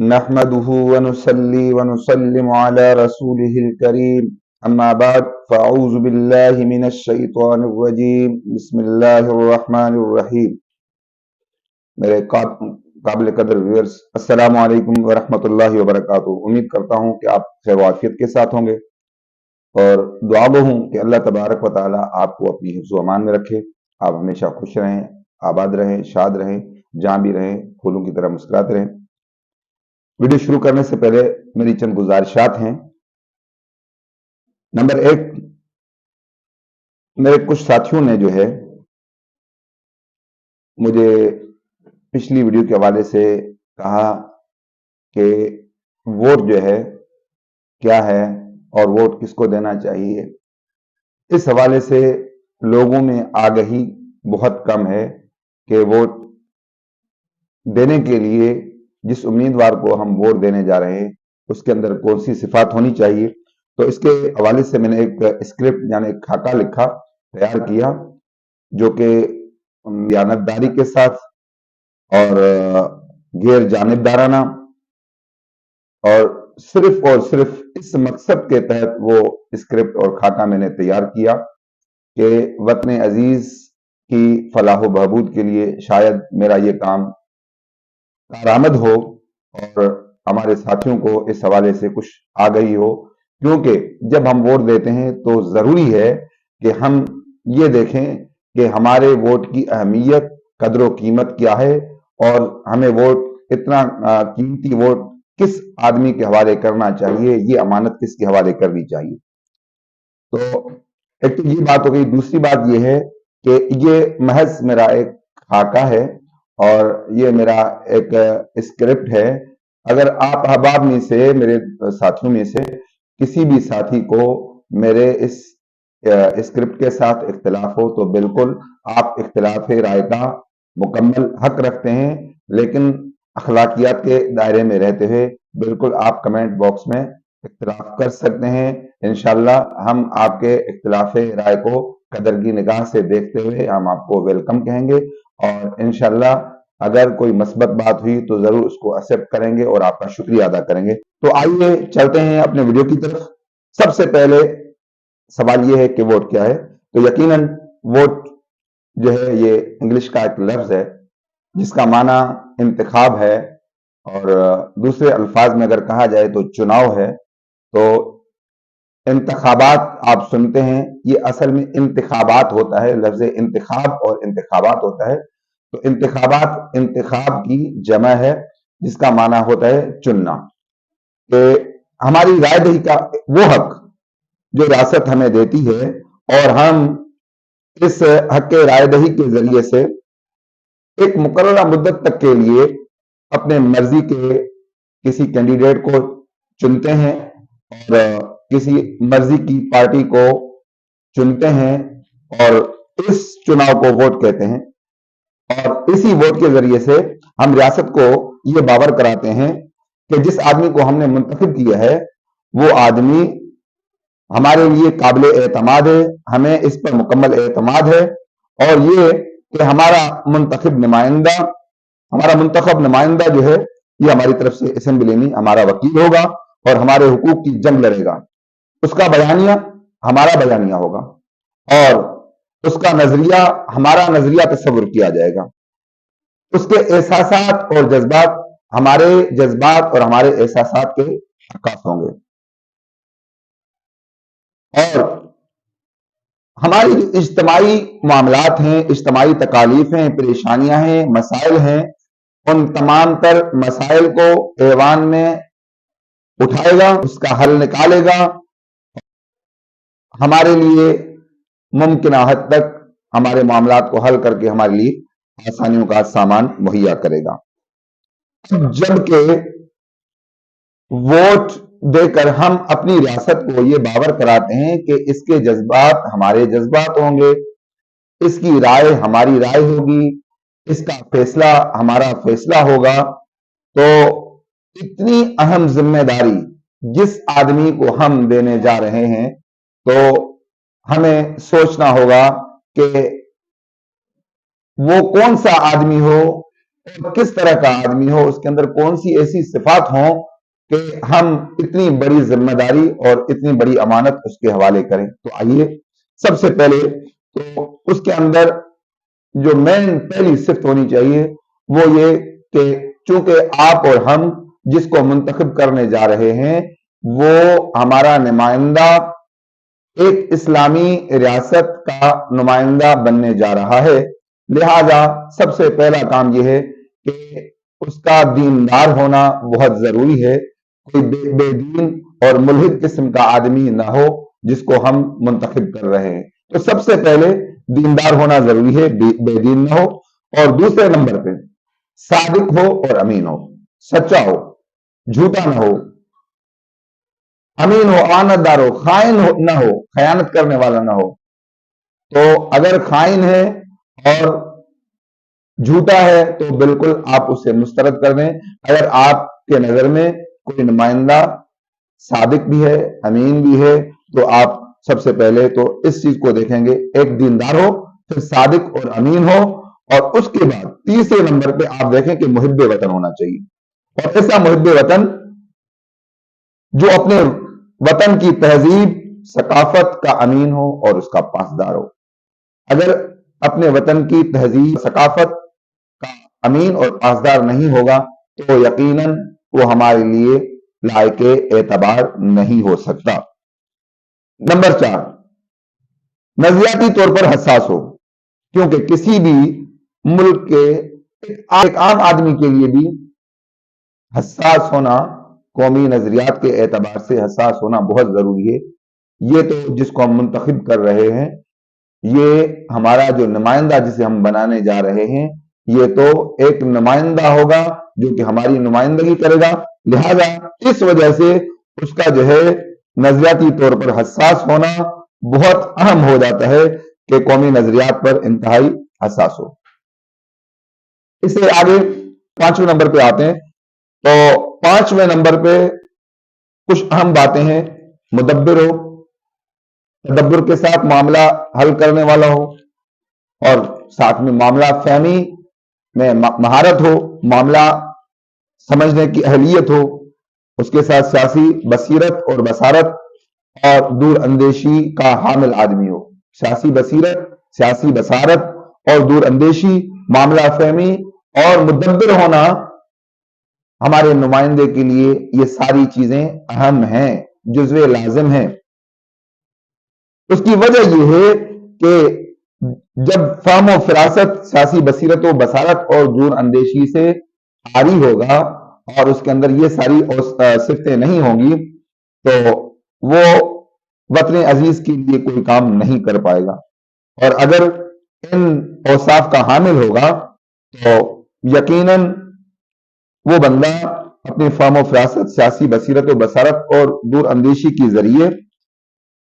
نحمده ونصلي ونسلم على رسوله الكريم اما بعد فاعوذ بالله من الشیطان الرجیم بسم اللہ الرحمن الرحیم۔ میرے قابل قدر ویورز، السلام علیکم ورحمۃ اللہ وبرکاتہ۔ امید کرتا ہوں کہ آپ خیر و عافیت کے ساتھ ہوں گے اور دعا گو ہوں کہ اللہ تبارک و تعالیٰ آپ کو اپنی حفظ و امان میں رکھے، آپ ہمیشہ خوش رہیں، آباد رہیں، شاد رہیں، جہاں بھی رہیں پھولوں کی طرح مسکراتے رہیں۔ ویڈیو شروع کرنے سے پہلے میری چند گزارشات ہیں۔ نمبر 1، میرے کچھ ساتھیوں نے جو ہے مجھے پچھلی ویڈیو کے حوالے سے کہا کہ ووٹ جو ہے کیا ہے اور ووٹ کس کو دینا چاہیے۔ اس حوالے سے لوگوں میں آگہی بہت کم ہے کہ ووٹ دینے کے لیے جس امیدوار کو ہم ووٹ دینے جا رہے ہیں اس کے اندر کون سی صفات ہونی چاہیے۔ تو اس کے حوالے سے میں نے ایک اسکرپٹ یعنی ایک خاکہ لکھا، تیار کیا، جو کہ دیانتداری کے ساتھ اور غیر جانبدارانہ اور صرف اس مقصد کے تحت وہ اسکرپٹ اور خاکہ میں نے تیار کیا کہ وطن عزیز کی فلاح و بہبود کے لیے شاید میرا یہ کام کارآمد ہو اور ہمارے ساتھیوں کو اس حوالے سے کچھ آگہی ہو، کیونکہ جب ہم ووٹ دیتے ہیں تو ضروری ہے کہ ہم یہ دیکھیں کہ ہمارے ووٹ کی اہمیت، قدر و قیمت کیا ہے اور ہمیں ووٹ اتنا قیمتی ووٹ کس آدمی کے حوالے کرنا چاہیے، یہ امانت کس کے حوالے کرنی چاہیے۔ تو ایک تو یہ بات ہو گئی۔ دوسری بات یہ ہے کہ یہ محض میرا ایک خاکہ ہے اور یہ میرا ایک اسکرپٹ ہے۔ اگر آپ احباب میں سے، میرے ساتھیوں میں سے کسی بھی ساتھی کو میرے اس اسکرپٹ کے ساتھ اختلاف ہو تو بالکل آپ اختلاف رائے کا مکمل حق رکھتے ہیں، لیکن اخلاقیات کے دائرے میں رہتے ہوئے بالکل آپ کمنٹ باکس میں اختلاف کر سکتے ہیں۔ انشاءاللہ ہم آپ کے اختلاف رائے کو قدر کی نگاہ سے دیکھتے ہوئے ہم آپ کو ویلکم کہیں گے اور انشاءاللہ اگر کوئی مثبت بات ہوئی تو ضرور اس کو ایکسپٹ کریں گے اور آپ کا شکریہ ادا کریں گے۔ تو آئیے چلتے ہیں اپنے ویڈیو کی طرف۔ سب سے پہلے سوال یہ ہے کہ ووٹ کیا ہے۔ تو یقیناً ووٹ جو ہے یہ انگلش کا ایک لفظ ہے جس کا معنی انتخاب ہے، اور دوسرے الفاظ میں اگر کہا جائے تو چناؤ ہے۔ تو انتخابات آپ سنتے ہیں، یہ اصل میں انتخابات ہوتا ہے، لفظ انتخاب اور انتخابات ہوتا ہے۔ تو انتخابات انتخاب کی جمع ہے جس کا معنی ہوتا ہے چننا، کہ ہماری رائے دہی کا وہ حق جو ریاست ہمیں دیتی ہے اور ہم اس حق رائے دہی کے ذریعے سے ایک مقررہ مدت تک کے لیے اپنے مرضی کے کسی کینڈیڈیٹ کو چنتے ہیں اور کسی مرضی کی پارٹی کو چنتے ہیں اور اس چناؤ کو ووٹ کہتے ہیں، اور اسی ووٹ کے ذریعے سے ہم ریاست کو یہ باور کراتے ہیں کہ جس آدمی کو ہم نے منتخب کیا ہے وہ آدمی ہمارے لیے قابل اعتماد ہے، ہمیں اس پر مکمل اعتماد ہے، اور یہ کہ ہمارا منتخب نمائندہ جو ہے یہ ہماری طرف سے اسمبلی میں ہمارا وکیل ہوگا اور ہمارے حقوق کی جنگ لڑے گا۔ اس کا بیانیہ ہمارا بیانیہ ہوگا اور اس کا نظریہ ہمارا نظریہ تصور کیا جائے گا۔ اس کے احساسات اور جذبات ہمارے جذبات اور ہمارے احساسات کے عکاس ہوں گے، اور ہماری جو اجتماعی معاملات ہیں، اجتماعی تکالیف ہیں، پریشانیاں ہیں، مسائل ہیں، ان تمام تر مسائل کو ایوان میں اٹھائے گا، اس کا حل نکالے گا، ہمارے لیے ممکنہ حد تک ہمارے معاملات کو حل کر کے ہمارے لیے آسانیوں کا سامان مہیا کرے گا۔ جبکہ ووٹ دے کر ہم اپنی ریاست کو یہ باور کراتے ہیں کہ اس کے جذبات ہمارے جذبات ہوں گے، اس کی رائے ہماری رائے ہوگی، اس کا فیصلہ ہمارا فیصلہ ہوگا، تو اتنی اہم ذمہ داری جس آدمی کو ہم دینے جا رہے ہیں تو ہمیں سوچنا ہوگا کہ وہ کون سا آدمی ہو اور کس طرح کا آدمی ہو، اس کے اندر کون سی ایسی صفات ہوں کہ ہم اتنی بڑی ذمہ داری اور اتنی بڑی امانت اس کے حوالے کریں۔ تو آئیے سب سے پہلے تو اس کے اندر جو مین پہلی صفت ہونی چاہیے وہ یہ کہ چونکہ آپ اور ہم جس کو منتخب کرنے جا رہے ہیں وہ ہمارا نمائندہ ایک اسلامی ریاست کا نمائندہ بننے جا رہا ہے، لہذا سب سے پہلا کام یہ ہے کہ اس کا دیندار ہونا بہت ضروری ہے۔ کوئی بے دین اور ملحد قسم کا آدمی نہ ہو جس کو ہم منتخب کر رہے ہیں۔ تو سب سے پہلے دیندار ہونا ضروری ہے، بے دین نہ ہو، اور دوسرے نمبر پہ صادق ہو اور امین ہو، سچا ہو، جھوٹا نہ ہو، امین ہو، امانت دار ہو، خائن نہ ہو، خیانت کرنے والا نہ ہو۔ تو اگر خائن ہے اور جھوٹا ہے تو بالکل آپ اسے مسترد کر دیں۔ اگر آپ کے نظر میں کوئی نمائندہ صادق بھی ہے، امین بھی ہے، تو آپ سب سے پہلے تو اس چیز کو دیکھیں گے، ایک دیندار ہو، پھر صادق اور امین ہو، اور اس کے بعد تیسرے نمبر پہ آپ دیکھیں کہ محب وطن ہونا چاہیے، اور ایسا محب وطن جو اپنے وطن کی تہذیب ثقافت کا امین ہو اور اس کا پاسدار ہو۔ اگر اپنے وطن کی تہذیب ثقافت کا امین اور پاسدار نہیں ہوگا تو یقیناً وہ ہمارے لیے لائق اعتبار نہیں ہو سکتا۔ نمبر 4، نظریاتی طور پر حساس ہو، کیونکہ کسی بھی ملک کے ایک عام آدمی کے لیے بھی حساس ہونا، قومی نظریات کے اعتبار سے حساس ہونا بہت ضروری ہے۔ یہ تو جس کو ہم منتخب کر رہے ہیں، یہ ہمارا جو نمائندہ جسے ہم بنانے جا رہے ہیں، یہ تو ایک نمائندہ ہوگا جو کہ ہماری نمائندگی کرے گا، لہذا اس وجہ سے اس کا جو ہے نظریاتی طور پر حساس ہونا بہت اہم ہو جاتا ہے کہ قومی نظریات پر انتہائی حساس ہو۔ اس سے آگے 5ویں نمبر پہ آتے ہیں، تو 5ویں نمبر پہ کچھ اہم باتیں ہیں۔ مدبر ہو، تدبر کے ساتھ معاملہ حل کرنے والا ہو، اور ساتھ میں معاملہ فہمی میں مہارت ہو، معاملہ سمجھنے کی اہلیت ہو، اس کے ساتھ سیاسی بصیرت اور بصارت اور دور اندیشی کا حامل آدمی ہو۔ سیاسی بصیرت، سیاسی بصارت اور دور اندیشی، معاملہ فہمی اور مدبر ہونا ہمارے نمائندے کے لیے یہ ساری چیزیں اہم ہیں، جزو لازم ہیں۔ اس کی وجہ یہ ہے کہ جب فہم و فراست، سیاسی بصیرت و بصارت اور دور اندیشی سے عاری ہوگا اور اس کے اندر یہ ساری صفتیں نہیں ہوں گی تو وہ وطن عزیز کے لیے کوئی کام نہیں کر پائے گا، اور اگر ان اوصاف کا حامل ہوگا تو یقیناً وہ بندہ اپنی فہم و فراست، سیاسی بصیرت و بصارت اور دور اندیشی کے ذریعے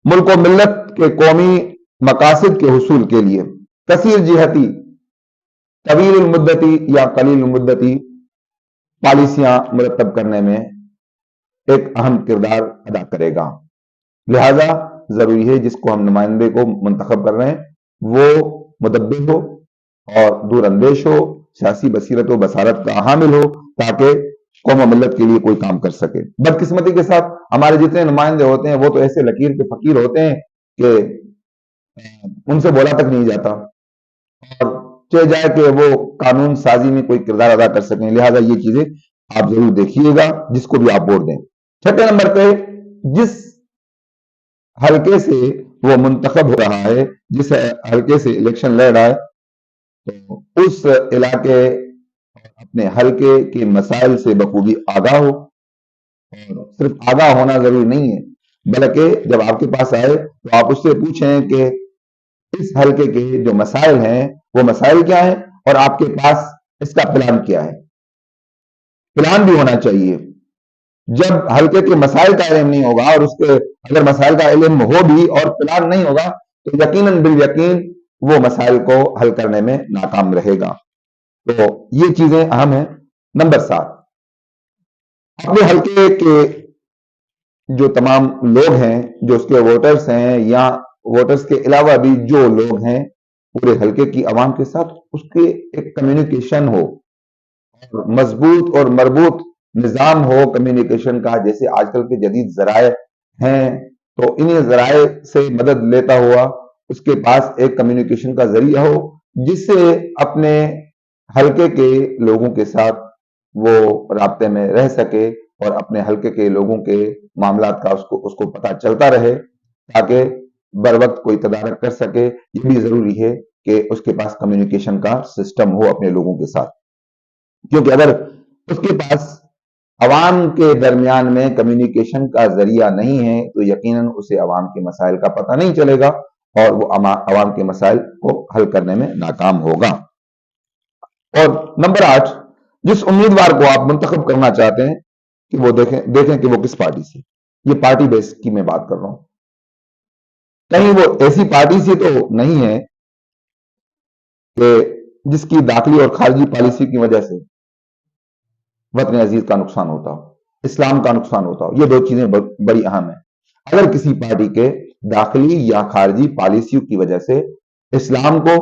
ملک و ملت کے قومی مقاصد کے حصول کے لیے کثیر جہتی، طویل المدتی یا قلیل المدتی پالیسیاں مرتب کرنے میں ایک اہم کردار ادا کرے گا۔ لہذا ضروری ہے جس کو ہم نمائندے کو منتخب کر رہے ہیں وہ مدبر ہو اور دور اندیش ہو، سیاسی بصیرت و بصارت کا حامل ہو، تاکہ قوم و ملت کے لیے کوئی کام کر سکے۔ بدقسمتی کے ساتھ ہمارے جتنے نمائندے ہوتے ہیں وہ تو ایسے لکیر کے فقیر ہوتے ہیں کہ ان سے بولا تک نہیں جاتا، اور چاہے جائے کہ وہ قانون سازی میں کوئی کردار ادا کر سکیں، لہذا یہ چیزیں آپ ضرور دیکھیے گا جس کو بھی آپ ووٹ دیں۔ 6 نمبر پہ جس حلقے سے وہ منتخب ہو رہا ہے، جس حلقے سے الیکشن لڑ رہا ہے، تو اس علاقے اپنے حلقے کے مسائل سے بخوبی آگاہ ہو، اور صرف آگاہ ہونا ضروری نہیں ہے بلکہ جب آپ کے پاس آئے تو آپ اس سے پوچھیں کہ اس حلقے کے جو مسائل ہیں وہ مسائل کیا ہیں اور آپ کے پاس اس کا پلان کیا ہے۔ پلان بھی ہونا چاہیے۔ جب حلقے کے مسائل کا علم نہیں ہوگا، اور اس کے اگر مسائل کا علم ہو بھی اور پلان نہیں ہوگا تو یقیناً بالیقین وہ مسائل کو حل کرنے میں ناکام رہے گا۔ تو یہ چیزیں اہم ہیں۔ نمبر 7، اپنے حلقے کے جو تمام لوگ ہیں، جو اس کے ووٹرز ہیں یا ووٹرز کے علاوہ بھی جو لوگ ہیں، پورے حلقے کی عوام کے ساتھ اس کے ایک کمیونیکیشن ہو، مضبوط اور مربوط نظام ہو کمیونیکیشن کا، جیسے آج کل کے جدید ذرائع ہیں، تو انہیں ذرائع سے مدد لیتا ہوا اس کے پاس ایک کمیونیکیشن کا ذریعہ ہو، جس سے اپنے حلقے کے لوگوں کے ساتھ وہ رابطے میں رہ سکے اور اپنے حلقے کے لوگوں کے معاملات کا اس کو پتہ چلتا رہے، تاکہ بر وقت کوئی تدارک کر سکے۔ یہ بھی ضروری ہے کہ اس کے پاس کمیونیکیشن کا سسٹم ہو اپنے لوگوں کے ساتھ، کیونکہ اگر اس کے پاس عوام کے درمیان میں کمیونیکیشن کا ذریعہ نہیں ہے تو یقیناً اسے عوام کے مسائل کا پتہ نہیں چلے گا اور وہ عوام کے مسائل کو حل کرنے میں ناکام ہوگا۔ اور نمبر 8، جس امیدوار کو آپ منتخب کرنا چاہتے ہیں کہ وہ دیکھیں کہ وہ کس پارٹی سے، یہ پارٹی بیس کی میں بات کر رہا ہوں، کہیں وہ ایسی پارٹی سے تو نہیں ہے کہ جس کی داخلی اور خارجی پالیسی کی وجہ سے وطن عزیز کا نقصان ہوتا ہو، اسلام کا نقصان ہوتا ہو۔ یہ دو چیزیں بڑی اہم ہیں۔ اگر کسی پارٹی کے داخلی یا خارجی پالیسیوں کی وجہ سے اسلام کو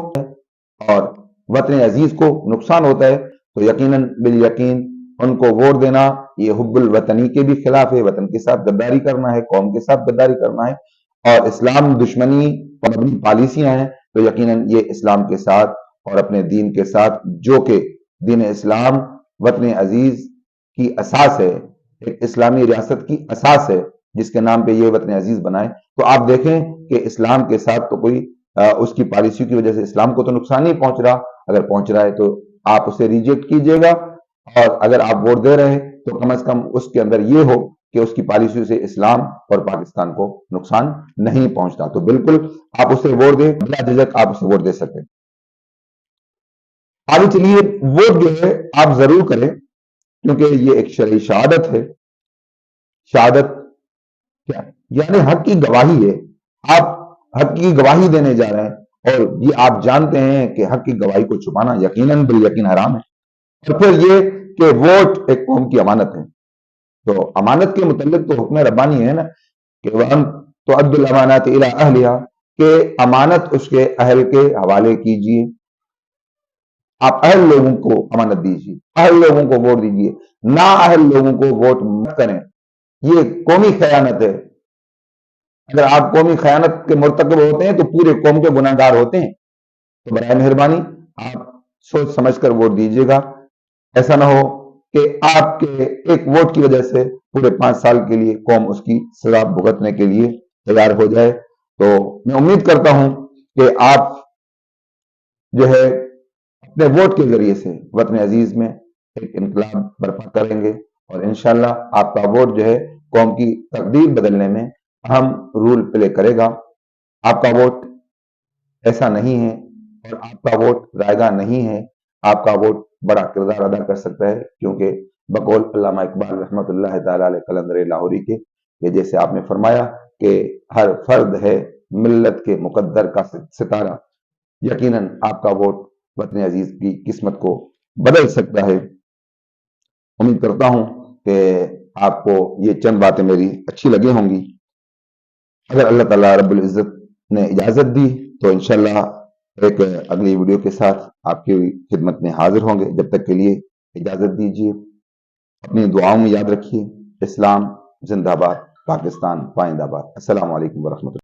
اور وطن عزیز کو نقصان ہوتا ہے تو یقیناً بالیقین ان کو ووٹ دینا یہ حب الوطنی کے بھی خلاف ہے، وطن کے ساتھ غداری کرنا ہے، قوم کے ساتھ غداری کرنا ہے، اور اسلام دشمنی اور اپنی پالیسیاں ہیں تو یقیناً یہ اسلام کے ساتھ اور اپنے دین کے ساتھ، جو کہ دین اسلام وطن عزیز کی اساس ہے، ایک اسلامی ریاست کی اساس ہے جس کے نام پہ یہ وطن عزیز بنائے، تو آپ دیکھیں کہ اسلام کے ساتھ تو کوئی اس کی پالیسیوں کی وجہ سے اسلام کو تو نقصان نہیں پہنچ رہا۔ اگر پہنچ رہا ہے تو آپ اسے ریجیکٹ کیجئے گا، اور اگر آپ ووٹ دے رہے ہیں تو کم از کم اس کے اندر یہ ہو کہ اس کی پالیسیوں سے اسلام اور پاکستان کو نقصان نہیں پہنچتا، تو بالکل آپ اسے ووٹ دیں، بلا جھجک آپ اسے ووٹ دے سکتے ہیں۔ آگے چلیے، ووٹ جو ہے آپ ضرور کریں، کیونکہ یہ ایک شرعی شہادت ہے۔ شہادت کیا ہے؟ یعنی حق کی گواہی ہے۔ آپ حق کی گواہی دینے جا رہے ہیں، اور یہ آپ جانتے ہیں کہ حق کی گواہی کو چھپانا یقیناً بالیقین حرام ہے۔ اور پھر یہ کہ ووٹ ایک قوم کی امانت ہے، تو امانت کے متعلق تو حکم ربانی ہے نا کہ وَأَن تُؤَدُّوا الْأَمَانَاتِ إِلَىٰ أَهْلِهَا، کہ امانت اس کے اہل کے حوالے کیجیے۔ آپ اہل لوگوں کو امانت دیجیے، اہل لوگوں کو ووٹ دیجیے، نا اہل لوگوں کو ووٹ مت کریں، یہ قومی خیانت ہے۔ اگر آپ قومی خیانت کے مرتکب ہوتے ہیں تو پورے قوم کے گناہ گار ہوتے ہیں، تو برائے مہربانی آپ سوچ سمجھ کر ووٹ دیجیے گا۔ ایسا نہ ہو کہ آپ کے ایک ووٹ کی وجہ سے پورے 5 سال کے لیے قوم اس کی سزا بھگتنے کے لیے تیار ہو جائے۔ تو میں امید کرتا ہوں کہ آپ جو ہے اپنے ووٹ کے ذریعے سے وطن عزیز میں ایک انقلاب برپا کریں گے، اور انشاءاللہ آپ کا ووٹ جو ہے قوم کی تقدیر بدلنے میں اہم رول پلے کرے گا۔ آپ کا ووٹ ایسا نہیں ہے، اور آپ کا ووٹ رائے گاں نہیں ہے، آپ کا ووٹ بڑا کردار ادا کر سکتا ہے، کیونکہ بقول علامہ اقبال رحمۃ اللہ تعالی علیہ قلندر لاہوری کے، کہ جیسے آپ نے فرمایا کہ ہر فرد ہے ملت کے مقدر کا ستارہ، یقیناً آپ کا ووٹ وطن عزیز کی قسمت کو بدل سکتا ہے۔ امید کرتا ہوں کہ آپ کو یہ چند باتیں میری اچھی لگی ہوں گی۔ اگر اللہ تعالیٰ رب العزت نے اجازت دی تو انشاءاللہ ایک اگلی ویڈیو کے ساتھ آپ کی خدمت میں حاضر ہوں گے۔ جب تک کے لیے اجازت دیجیے، اپنی دعاؤں میں یاد رکھیے۔ اسلام زندہ باد، پاکستان پائندہ باد۔ السلام علیکم ورحمۃ اللہ۔